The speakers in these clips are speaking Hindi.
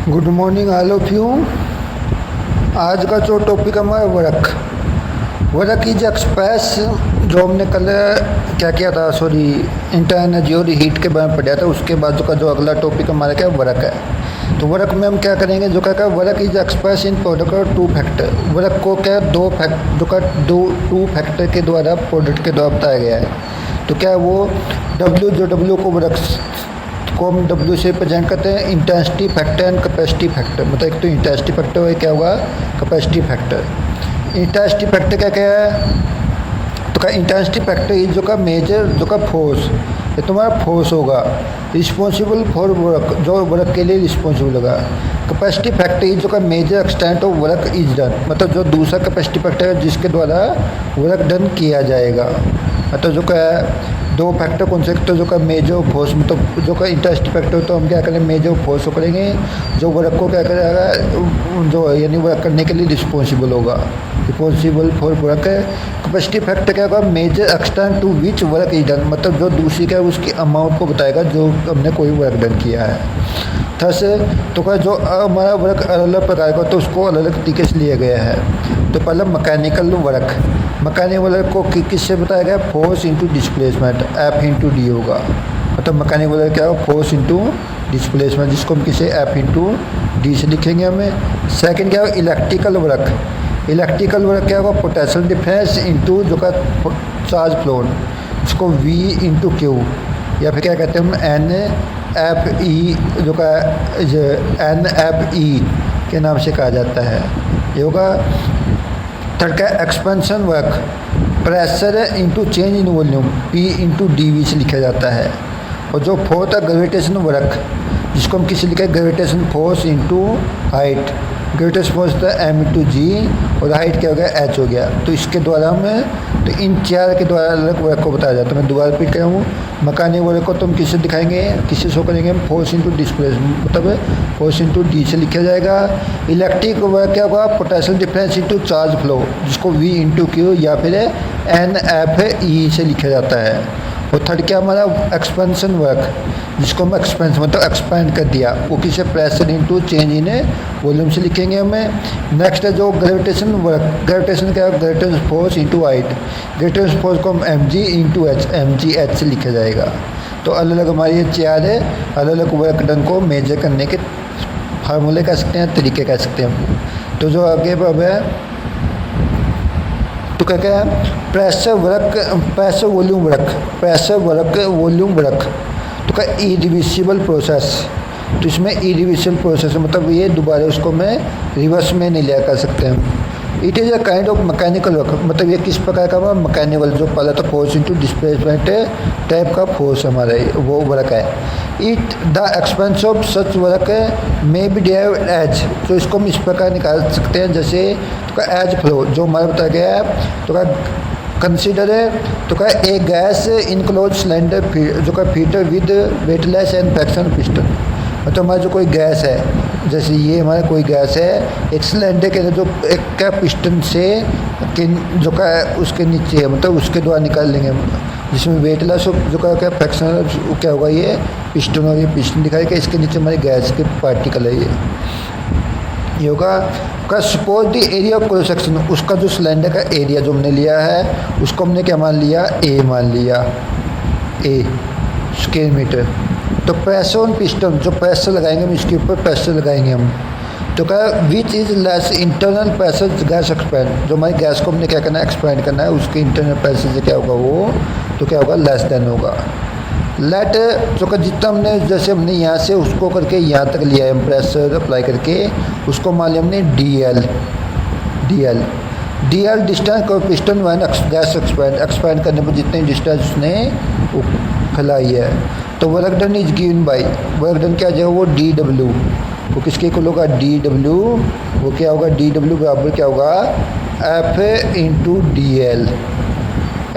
Good morning all of you. आज का जो टॉपिक हमारा वर्क वर्क इज एक्सप्रेस। जो हमने कल क्या किया था, सॉरी, इंटर एनर्जी और हीट के बारे में पढ़ा था। उसके बाद जो अगला टॉपिक हमारा क्या वर्क है। तो वर्क में हम क्या करेंगे, जो क्या work is express in product और टू फैक्टर। वर्क को क्या टू फैक्टर के द्वारा, प्रोडक्ट के द्वारा बताया गया है। तो क्या वो डब्ल्यू को वर्क को हम W से प्रेजेंट करते हैं, intensity factor and capacity factor. मतलब एक तो इंटेंसिटी फैक्टर है, क्या होगा कैपेसिटी फैक्टर। इंटेंसिटी फैक्टर क्या क्या है, तो क्या इंटेंसिटी फैक्टर इज जो का मेजर जो का फोर्स, ये तुम्हारा फोर्स होगा रिस्पॉन्सिबल फॉर वर्क, जो वर्क के लिए रिस्पॉन्सिबल होगा। कैपेसिटी फैक्टर इज जो का measure extent of work is done, मतलब जो दूसरा कैपेसिटी फैक्टर है जिसके द्वारा वर्क डन किया जाएगा। मतलब जो का दो फैक्टर कौन से, तो जो का मेजर फोर्स, मतलब जो का इंटेंसिटी फैक्टर, तो हम क्या करेंगे मेजर फोर्स को करेंगे जो वर्क को क्या करेगा, जो यानी वर्क करने के लिए रिस्पॉन्सिबल होगा, responsible for work. Capacity factor क्या होगा, measure extent to which work is done, मतलब जो दूसरी क्या है उसकी अमाउंट को बताएगा जो हमने कोई वर्क डन किया है। थस तो क्या जो हमारा वर्क अलग अलग प्रकार का, तो उसको अलग अलग तरीके से लिया गया है। तो पहले मैकेनिकल वर्क, मैकेनिकल वर्क को किससे बताया गया, force into displacement, F into D होगा। मतलब मैकेनिकल वर्क क्या होगा, फोर्स इंटू डिस्प्लेसमेंट, जिसको हम किसे एफ इंटू डी से लिखेंगे हमें। सेकंड क्या होगा, इलेक्ट्रिकल वर्क। इलेक्ट्रिकल वर्क क्या होगा, पोटेंशियल डिफरेंस इंटू जो का चार्ज फ्लो, इसको वी इंटू क्यू, या फिर क्या कहते हैं हम एन एफ ई, जो का एन एफ ई के नाम से कहा जाता है। ये होगा। थर्ड का expansion work, pressure into change in volume, P into D V से लिखा जाता है। और जो फोर्थ है ग्रेविटेशन वर्क, जिसको हम किसी लिखा है gravitation force into height. Gravitation force था एम इंटू जी, और हाइट क्या हो गया, एच हो गया। तो इसके द्वारा हमें, तो इन चार के द्वारा अलग वर्क को बताया जाता है। मैं दोबारा रिपीट कर रहा हूँ, मैकेनिकल वर्क को तुम किससे दिखाएंगे, किससे शो करेंगे हम, फोर्स इंटू डिस्प्लेसमेंट, मतलब फोर्स इंटू डी से लिखा जाएगा। इलेक्ट्रिक वर्क क्या होगा, potential difference into charge flow, जिसको वी इंटू क्यू या फिर एन एफ ई से लिखा जाता है। और थर्ड क्या हमारा एक्सपेंशन वर्क, जिसको हम एक्सपेंस मतलब एक्सपेंड कर दिया, वो किसे pressure into change in volume से लिखेंगे हमें। नेक्स्ट है जो ग्रेविटेशन वर्क, ग्रेविटेशन क्या है, gravitation force into height. Gravitation force को हम M G into H, M G H से लिखा जाएगा। तो अलग अलग हमारी ये चार है, अलग अलग वर्क डन को मेजर करने के फार्मूले कह सकते हैं, तरीके कह सकते हैं। तो जो आगे अब है, तो क्या क्या है, pressure work, pressure volume work, pressure work volume work. तो क्या इरिवर्सिबल प्रोसेस, तो इसमें इरिवर्सिबल प्रोसेस मतलब ये दोबारा उसको मैं रिवर्स में नहीं लिया कर सकते हैं। It is a kind of mechanical work, मतलब ये किस प्रकार का हुआ, मैकेनिकल, जो पहला तो फोर्स इंटू डिस्प्लेसमेंट टाइप का फोर्स हमारा वो वर्क है। It the expense of such work may be derived as, तो इसको हम इस प्रकार निकाल सकते हैं जैसे तो का एज फ्लो, जो हमारा बताया गया है। तो का कंसिडर है, तो का एक गैस इनक्लोज सिलेंडर जो का fitter with weightless and fraction piston. मतलब हमारा जो कोई गैस है, जैसे ये हमारा कोई गैस है एक सिलेंडर के अंदर, जो एक का पिस्टन से जो का उसके नीचे है, मतलब उसके द्वारा निकाल लेंगे हम, जिसमें वेटलेस जो का क्या फ्रैक्शनल क्या होगा, ये पिस्टन, और ये पिस्टन दिखाएगा, इसके नीचे हमारे गैस के पार्टिकल है ये होगा। का suppose the area of cross section, उसका जो सिलेंडर का एरिया जो हमने लिया है उसको हमने क्या मान लिया, ए मान लिया, ए स्क्वायर मीटर। तो प्रेशर ऑन पिस्टन, जो प्रेशर लगाएंगे हम इसके ऊपर प्रेशर लगाएंगे हम। तो क्या which is less internal pressure gas expand, जो हमारी गैस को हमने क्या करना है, एक्सपेंड करना है, उसके इंटरनल प्रेशर से क्या होगा वो, तो क्या होगा लेस देन होगा। लेट जो का जितना हमने, जैसे हमने यहाँ से उसको करके यहाँ तक लिया है हम प्रेशर अप्लाई करके, उसको मान लिया हमने D L, D L, D L distance को पिस्टन वन गैस एक्सपेंड करने पर जितने डिस्टेंस उसने फैलाई है। तो work done is given by, work done क्या जाएगा वो डी डब्ल्यू, वो किसके इक्वल होगा, डी डब्ल्यू, वो क्या होगा डी डब्ल्यू बराबर क्या होगा, F into D L,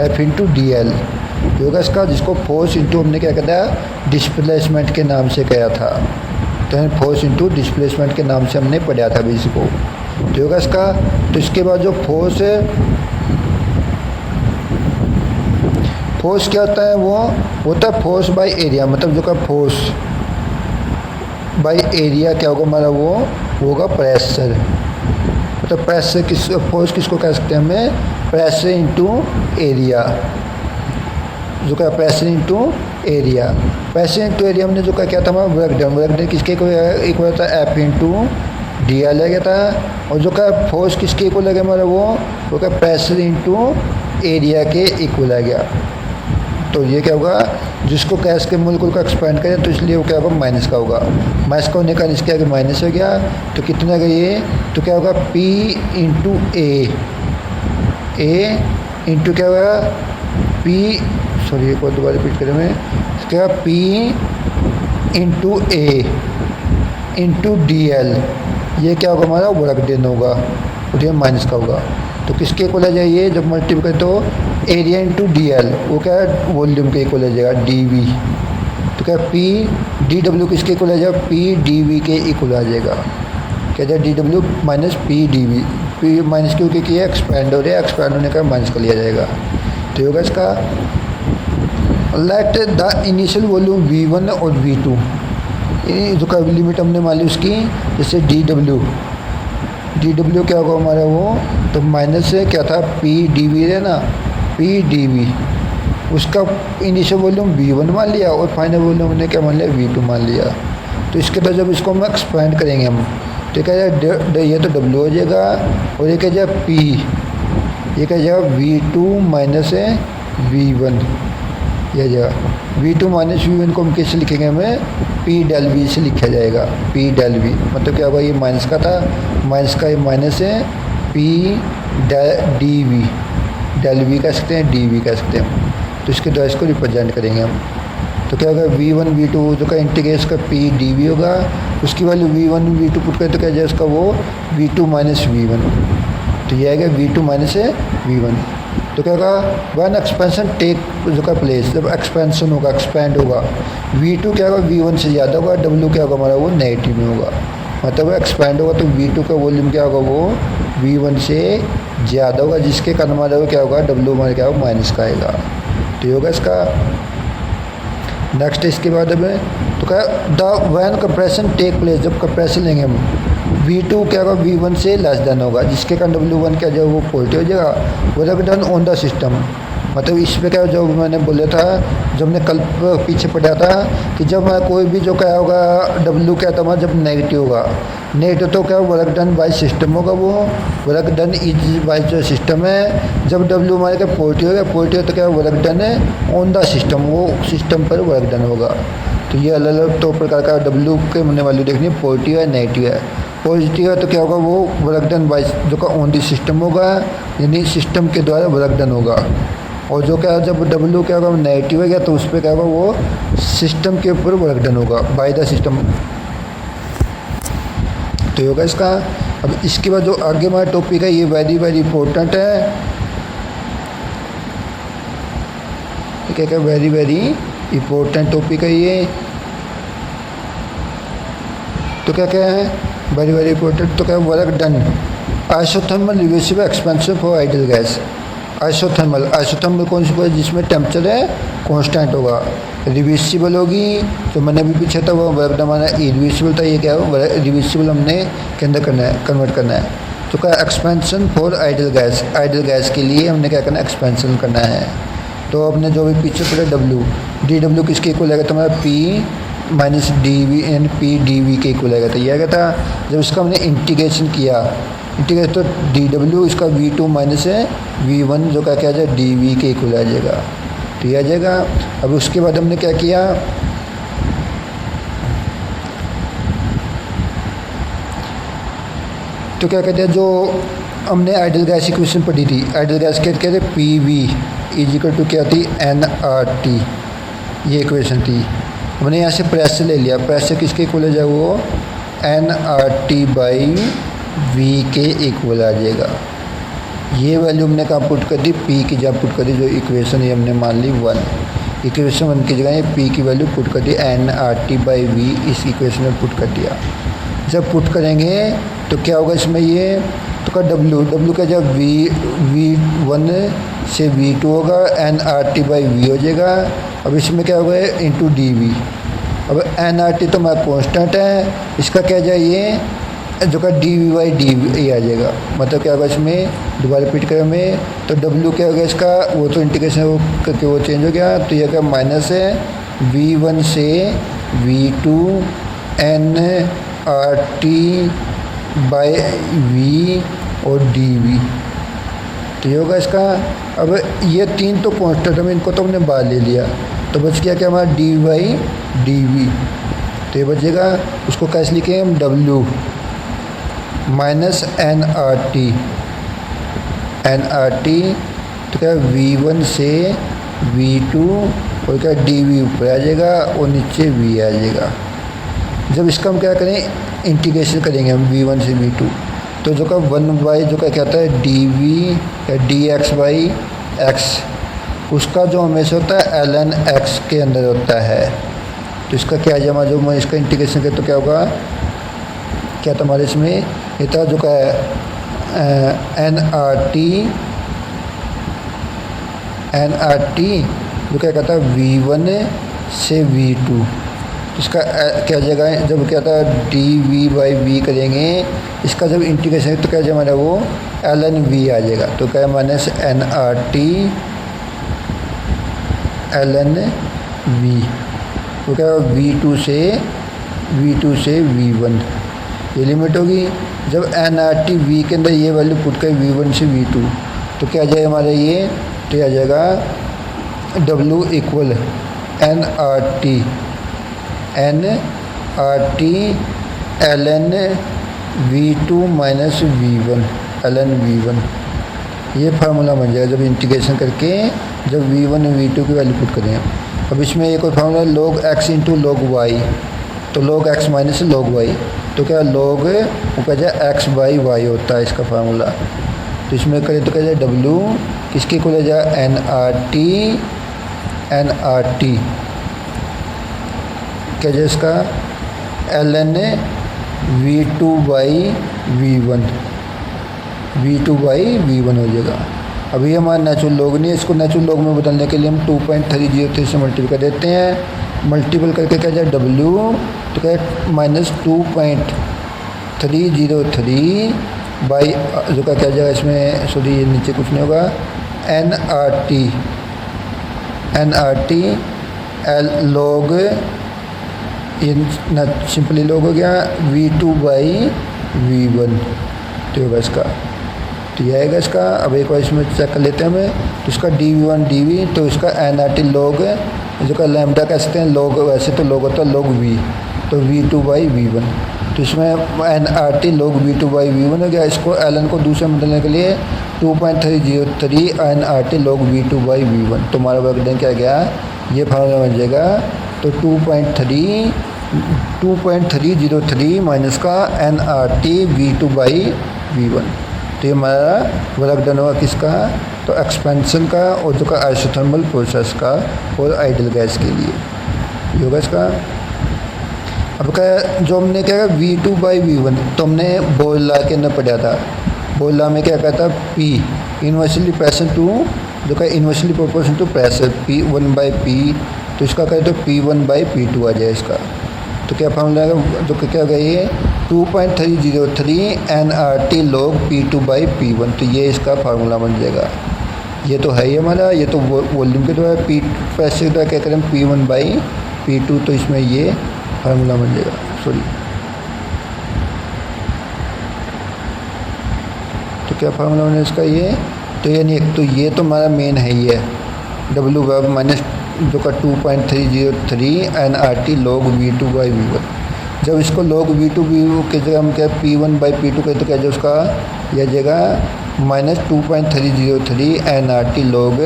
F into D L होगा इसका, जिसको फोर्स इंटू हमने क्या कहता है डिस्प्लेसमेंट के नाम से कहा था। तो फोर्स इंटू डिस्प्लेसमेंट के नाम से हमने पढ़ा था भी इसको। तो होगा इसका, तो इसके बाद जो फोर्स है, फोर्स क्या होता है, वो होता है फोर्स बाय एरिया, मतलब जो का फोर्स बाई एरिया क्या होगा हमारा, वो होगा प्रेशर। मतलब प्रेशर किस, फोर्स किसको कह सकते हैं हमें, प्रेशर इंटू एरिया, जो क्या pressure into area. Pressure into area हमने जो क्या था हमारा वर्क डन, वर्क डन किसके एक होता है एफ इंटू डी एल लगा था। और जो क्या फोर्स किसके इक्वल लगे हमारा, वो क्या प्रेशर इंटू एरिया के इक्वल आ गया। तो ये क्या होगा, जिसको कैश के मोलिक्यूल को एक्सपेंड करें तो इसलिए वो क्या होगा, माइनस का होगा। माइनस का होने का इसके आगे माइनस हो गया, तो कितना का ये, तो क्या होगा पी इंटू ए इंटू क्या होगा पी, सॉरी एक बार दोबारा रिपीट करें मैं, क्या पी इंटू ए इंटू डी एल, ये क्या होगा हमारा वर्क डन होगा, और ये माइनस का होगा। तो किसके इक्वल आ जाइए, जब मल्टीप्लाई करें तो एरिया इंटू डी एल, वो क्या है वॉल्यूम के इक्वल आ जाएगा डी वी। तो क्या पी डी डब्ल्यू किसके इक्वल आ जाएगा, पी डी वी के इक्वल आ जाएगा। क्या जाए D W minus P D V, P minus क्योंकि किया एक्सपेंड हो रहा है, एक्सपेंड होने का माइनस कर लिया जाएगा। तो होगा इसका let the initial volume V1 और V2, जो का लिमिट हमने मान ली उसकी, जैसे डी डब्ल्यू क्या होगा हमारा वो, तो माइनस से क्या था पी डी वी है ना, पी डी वी, उसका इनिशियल वॉल्यूम V1 मान लिया और फाइनल वॉल्यूम हमने क्या मान लिया V2 मान लिया। तो इसके बाद जब इसको हम एक्सपेंड करेंगे हम, तो क्या जाए ये तो W हो जाएगा, और ये क्या जाए P, ये क्या जाएगा V2 माइनस V1, यह जाएगा V2 माइनस V1 को हम कैसे लिखेंगे, हमें P डेल V से लिखा जाएगा, P डेल V मतलब क्या होगा, ये माइनस का था, माइनस का ये माइनस है, P D V, del V कह सकते हैं, डी वी कह सकते हैं। तो इसके द्वारा इसको रिप्रेजेंट करेंगे हम। तो क्या होगा V1 V2 जो का इंटीग्रेट का P डी वी होगा, उसकी वैल्यू V1 V2 पुट करें तो क्या जाए उसका वो V2 माइनस V1, तो ये आएगा V2 माइनस V1। तो क्या होगा वन एक्सपेंशन टेक जो का प्लेस, जब एक्सपेंशन होगा एक्सपेंड होगा V2 क्या होगा V1 से ज़्यादा होगा, W क्या होगा हमारा वो नेगेटिव में होगा, मतलब एक्सपेंड होगा तो V2 का वॉल्यूम क्या होगा वो V1 से ज़्यादा होगा, जिसके कारण हमारा क्या होगा W हमारा क्या होगा माइनस का आएगा। तो ये होगा इसका नेक्स्ट। इसके बाद में तो क्या the when compression take place, जब कंप्रेशन लेंगे हम V2 क्या होगा V1 से लेस देन होगा, जिसके कारण W1 क्या जो वो पॉजिटिव हो जाएगा, work done on the system. मतलब इस पे क्या जो मैंने बोला था, जब हमने कल पीछे पढ़ा था कि जब कोई भी जो क्या होगा W क्या था जब नेगेटिव होगा, नेगेटिव तो क्या वर्क डन बाय सिस्टम होगा, वो वर्क डन इज बाय जो सिस्टम है। जब W हमारे क्या पॉजिटिव होगा, पॉजिटिव तो क्या वर्क डन है ऑन द सिस्टम, वो सिस्टम पर वर्क डन होगा। तो ये अलग अलग दो प्रकार का W के होने वाली देखनी, पॉजिटिव है नेगेटिव है। पॉजिटिव है तो क्या होगा वो वर्क डन बाय जो का ऑन द सिस्टम होगा, यानी सिस्टम के द्वारा वर्क डन होगा। और जो क्या जब W क्या होगा नेगेटिव है गया तो उस पर क्या होगा वो सिस्टम के ऊपर वर्क डन होगा बाय द सिस्टम। तो ये होगा इसका। अब इसके बाद जो आगे हमारा टॉपिक है ये वेरी वेरी इंपॉर्टेंट है, क्या क्या वेरी वेरी इंपॉर्टेंट टॉपिक है ये। तो क्या क्या है वेरी वेरी इंपॉर्टेंट, तो क्या work done isothermal reversible expansion for ideal gas. Isothermal कौन सी है, जिसमें टेम्परेचर है कांस्टेंट होगा, रिवर्सिबल होगी। तो मैंने भी पीछे था वो वर्क डन हमारा इरिवर्सिबल था, ये क्या है रिवर्सिबल हमने के अंदर करना है, कन्वर्ट करना है। तो क्या expansion for ideal gas, ideal gas के लिए हमने क्या करना है एक्सपेंशन करना है। तो अपने जो भी पीछे पड़े W डी डब्ल्यू किसके इक्वल आएगा, तो हमारा P minus D V and P D V के इक्वल आएगा। तो ये आएगा था जब इसका हमने इंटीग्रेशन किया, इंटीग्रेशन तो डी डब्ल्यू इसका V2 माइनस है V1 जो क्या क्या आ जाए डी वी के इक्वल आ जाएगा। तो ये आ जाएगा। अब उसके बाद हमने क्या किया, तो क्या कहते हैं जो हमने आइडियल गैस इक्वेशन पढ़ी थी, आइडियल गैस के कहते हैं PV इज इक्वल टू क्या थी nRT, ये इक्वेशन थी। हमने यहाँ से प्रेशर ले लिया, प्रेशर किसके इक्वल आ जाएगा वो nRT बाई V के इक्वल आ जाएगा। ये वैल्यू हमने कहाँ पुट कर दी, P की जगह पुट कर दी, जो इक्वेशन ये हमने मान ली 1, इक्वेशन 1 की जगह ये P की वैल्यू पुट कर दी nRT बाई V, इस इक्वेशन में पुट कर दिया। जब पुट करेंगे तो क्या होगा इसमें ये, तो का W का जब V1 से V2 होगा nRT बाई V हो जाएगा। अब इसमें क्या होगा इंटू डी वी, अब एन आर टी तो हमारा कॉन्स्टेंट है, इसका क्या जाए ये जो का D V by D V आ जाएगा, मतलब क्या होगा इसमें दोबारा रिपीट करें में, तो डब्ल्यू क्या होगा इसका, वो तो इंटीग्रेशन वो करके वो चेंज हो गया, तो ये क्या माइनस है v1 से v2 N R T by V और डी वी, तो ये होगा इसका। अब ये तीन तो कॉन्स्टेंट है, इनको तो हमने बाहर ले लिया, तो बच गया क्या हमारा डी बाई डी वी, तो ये बचेगा, उसको कैसे लिखें हम W minus N R T, तो क्या v1 से v2 और क्या डी वी ऊपर आ जाएगा और नीचे v आ जाएगा। जब इसका हम क्या करें इंटीग्रेशन करेंगे हम v1 से v2, तो जो का 1 जो का क्या होता है डी वी या डी एक्स बाई एक्स, उसका जो हमेशा होता है ln x के अंदर होता है, तो इसका क्या जमा जो मैं इसका इंटीग्रेशन करें तो क्या होगा, क्या था हमारे इसमें ये था जो का एन आर टी जो क्या कहता है v1 से v2, इसका क्या जगह है, जब क्या था डी वी बाई वी करेंगे, इसका जब इंटीग्रेशन तो क्या जमा है वो ln v आ जाएगा, तो क्या minus N R T ln v, तो क्या v2 से v1 ये लिमिट होगी। जब एन आर टी वी के अंदर ये वैल्यू पुट कर v1 से v2, तो क्या आ जाएगा हमारा ये, तो आ जाएगा w equal N R T ln v2 minus v1 ln v1, ये फार्मूला बन जाएगा जब इंटीग्रेशन करके जब v1 और v2 की वैल्यू पुट करें। अब इसमें एक और formula log x into log y, तो log x minus log y, तो क्या log वो कह जाए x बाई y होता है इसका फार्मूला, तो इसमें करें तो कह जाए w किसके इक्वल हो जाए एन आर टी क्या जाए इसका ln v2 बाई v1 हो जाएगा। अभी हमारा नेचुरल लॉग नहीं है, इसको नेचुरल लॉग में बदलने के लिए हम 2.303 से मल्टीपल कर देते हैं, मल्टीपल करके क्या जाए w, तो क्या माइनस 2.303 बाई जो का क्या जाएगा इसमें, सॉरी ये नीचे कुछ नहीं होगा, N R T L log, ये सिंपली लॉग हो गया v2 बाई v1, तो होगा इसका, तो यह आएगा इसका। अब एक बार इसमें चेक कर लेते हैं हमें, तो इसका dv1 dv, तो इसका एन आर टी लॉग जो का लैम्डा कह सकते हैं लॉग, वैसे तो लॉग होता है log v, तो v2 बाई v1, तो इसमें N R T log v2 by v1 हो गया। इसको ln को दूसरे में बदलने के लिए 2.303 N R T log v2 by v1, तो हमारा वर्क डन क्या गया, ये फार्मूला बन जाएगा, तो 2.303 माइनस का N R T v2 by v1, तो ये हमारा वर्क डन हुआ किसका, तो एक्सपेंशन का और जो का आइसोथर्मल प्रोसेस का और आइडियल गैस के लिए ये होगा इसका। अब क्या जो हमने क्या v2 बाई v1, तो हमने बोल लॉ के अंदर पढ़ा था, बोल लॉ में क्या कहता है p इन्वर्सली प्रेशर टू जो का inversely proportion to pressure p1 by p, तो इसका कहें तो p1 बाई p2 आ जाए इसका, तो क्या फॉर्मूला है जो क्या हो गया ये 2.303 N R T log p2 by p1, तो ये इसका फार्मूला बन जाएगा। ये तो है ही हमारा, ये तो वॉल्यूम के तो है, p प्रेशर का क्या करें p1 बाई p2, तो इसमें ये फार्मूला बन जाएगा, सॉरी तो क्या फार्मूला बने इसका ये, तो ये नहीं, तो ये तो हमारा मेन है ही है w वेब माइनस जो का 2.303 N R T log v2 by v1। जब इसको log v2 की जगह हम क्या p1 बाई p2 करें तो क्या जाए उसका यह जगह minus 2.303 N R T log,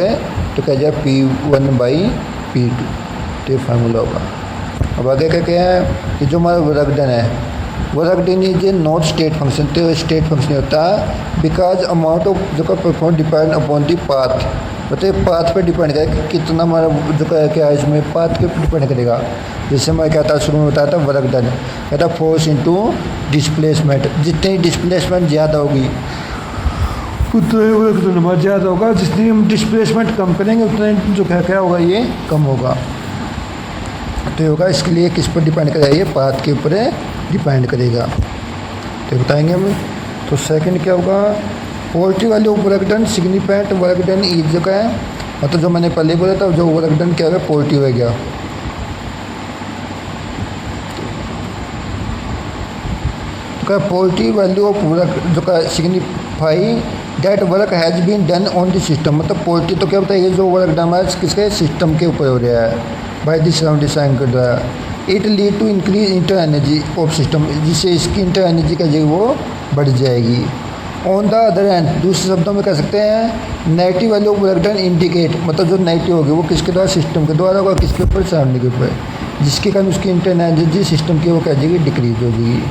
तो क्या जाए p1 बाई p2, तो ये फार्मूला होगा। अब आगे क्या क्या है कि जो हमारा वर्क डन है, work done is a not state function, तो स्टेट फंक्शन होता बिकॉज अमाउंट ऑफ जो का perform depend upon the path, मतलब पाथ पे डिपेंड करेगा कि कितना हमारा जो क्या है इसमें पाथ के डिपेंड करेगा। जैसे मैं क्या था शुरू में बताया था वर्क डन कहता फोर्स इनटू डिस्प्लेसमेंट, जितनी डिस्प्लेसमेंट ज़्यादा होगी उतना ही वर्क डन हमारा ज़्यादा होगा, जितनी हम डिस्प्लेसमेंट कम करेंगे उतना जो क्या क्या होगा ये कम होगा। तो ये होगा, इसके लिए किस पर डिपेंड करेगा, ये पाथ के ऊपर डिपेंड करेगा। तो बताएंगे हम। तो सेकंड क्या होगा, poultry value of work done significant work done is जो है, मतलब जो मैंने पहले बोला था, जो वर्क डन क्या होगा पोल्ट्री हो गया। तो क्या पोल्ट्री वैल्यू ऑफ वर्क जो का signify that work has been done on the system, मतलब पोल्ट्री तो क्या होता है, ये जो वर्क डन है किसके सिस्टम के ऊपर हो रहा है बाय दिस राउंड डिजाइन के द्वारा। It lead to increase inter energy of system, जिससे इसकी इंटर एनर्जी का जो वो बढ़ जाएगी। ऑन द अदर हैंड, दूसरे शब्दों में कह सकते हैं negative value of work done indicate, मतलब जो नेगेटिव होगी वो किसके द्वारा, सिस्टम के द्वारा होगा, किसके ऊपर, सराउंडिंग के ऊपर, जिसके कारण उसकी इंटर एनर्जी सिस्टम की वो क्या जाएगी, डिक्रीज हो जाएगी।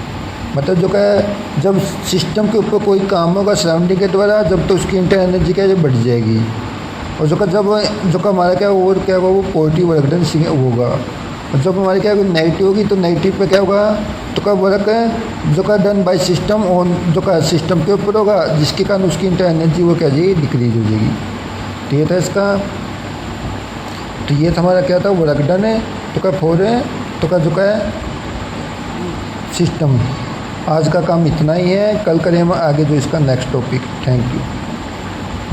मतलब जो क्या, जब सिस्टम के ऊपर कोई काम होगा सराउंडिंग के द्वारा, जब तो उसकी इंटर एनर्जी क्या बढ़ जाएगी। और जो का जब जो का हमारा क्या और क्या होगा, वो पॉजिटिव वर्क डन होगा। और जब हमारी क्या नेगेटिव होगी, तो नेगेटिव पे क्या होगा, तो का वर्क जो का डन बाय सिस्टम ऑन जो का सिस्टम के ऊपर होगा, जिसके कारण उसकी इंटर एनर्जी वो क्या जाएगी, डिक्रीज हो जाएगी। तो ये था इसका। तो ये था हमारा क्या था, वर्क डन है तो का फोर है तो का जो का सिस्टम। आज का काम इतना ही है, कल करें हम आगे जो इसका नेक्स्ट टॉपिक। Thank you.